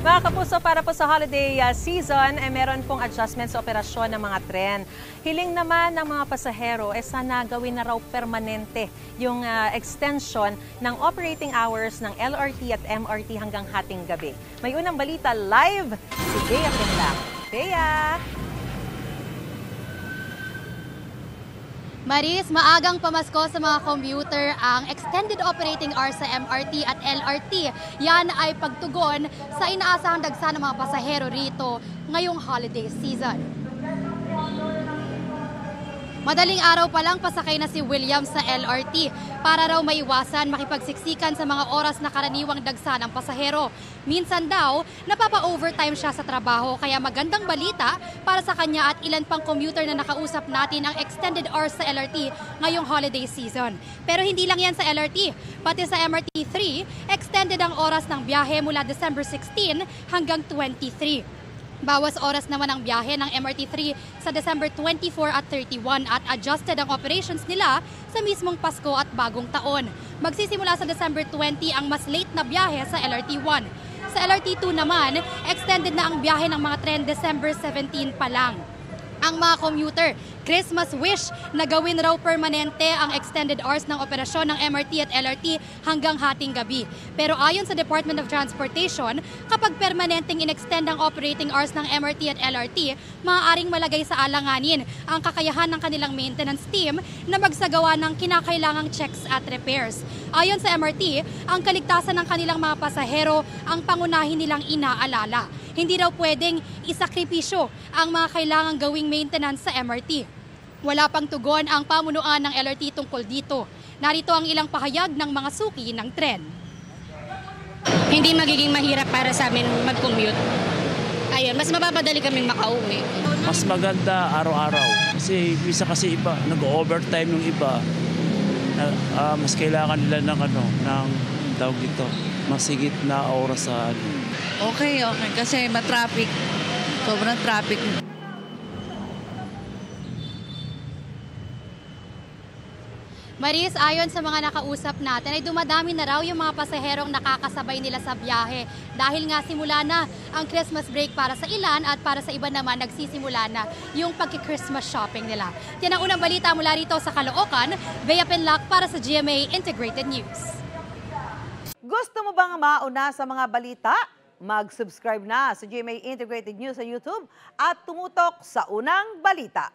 Mga kapuso, para po sa holiday season, meron pong adjustment sa operasyon ng mga tren. Hiling naman ng mga pasahero, sana gawin na raw permanente yung extension ng operating hours ng LRT at MRT hanggang hating gabi. May unang balita live, si Bea Pinlang. Bea! Maris, maagang pamasko sa mga commuter ang extended operating hours sa MRT at LRT. Yan ay pagtugon sa inaasahang dagsa ng mga pasahero rito ngayong holiday season. Madaling araw pa lang pasakay na si William sa LRT para raw maiwasan makipagsiksikan sa mga oras na karaniwang dagsa ng pasahero. Minsan daw, napapa-overtime siya sa trabaho kaya magandang balita para sa kanya at ilan pang commuter na nakausap natin ang extended hours sa LRT ngayong holiday season. Pero hindi lang yan sa LRT, pati sa MRT3, extended ang oras ng biyahe mula December 16 hanggang 23. Bawas oras naman ang biyahe ng MRT3 sa December 24 at 31 at adjusted ang operations nila sa mismong Pasko at Bagong Taon. Magsisimula sa December 20 ang mas late na biyahe sa LRT1. Sa LRT2 naman, extended na ang biyahe ng mga tren December 17 pa lang. Ang mga commuter, Christmas wish na gawin raw permanente ang extended hours ng operasyon ng MRT at LRT hanggang hating gabi. Pero ayon sa Department of Transportation, kapag permanenteng in-extend ang operating hours ng MRT at LRT, maaaring malagay sa alanganin ang kakayahan ng kanilang maintenance team na magsagawa ng kinakailangang checks at repairs. Ayon sa MRT, ang kaligtasan ng kanilang mga pasahero ang pangunahin nilang inaalala. Hindi raw pwedeng isakripisyo ang mga kailangang gawing maintenance sa MRT. Wala pang tugon ang pamunuan ng LRT tungkol dito. Narito ang ilang pahayag ng mga suki ng tren. Hindi magiging mahirap para sa amin mag-commute. Ayun, mas mapapadali kaming makauwi. Mas maganda araw-araw. Kasi iba, nag-overtime yung iba. Mas kailangan nila ng tawag dito, masigit na oras sa Okay. Kasi matraffic. Sobrang traffic. Maris, ayon sa mga nakausap natin, ay dumadami na raw yung mga pasaherong nakakasabay nila sa biyahe. Dahil nga simula na ang Christmas break para sa ilan at para sa iba naman nagsisimula na yung pagki-Christmas shopping nila. Yan ang unang balita mula rito sa Caloocan. Bea Pinlang para sa GMA Integrated News. Gusto mo bang mauna sa mga balita? Mag-subscribe na sa GMA Integrated News sa YouTube at tumutok sa unang balita.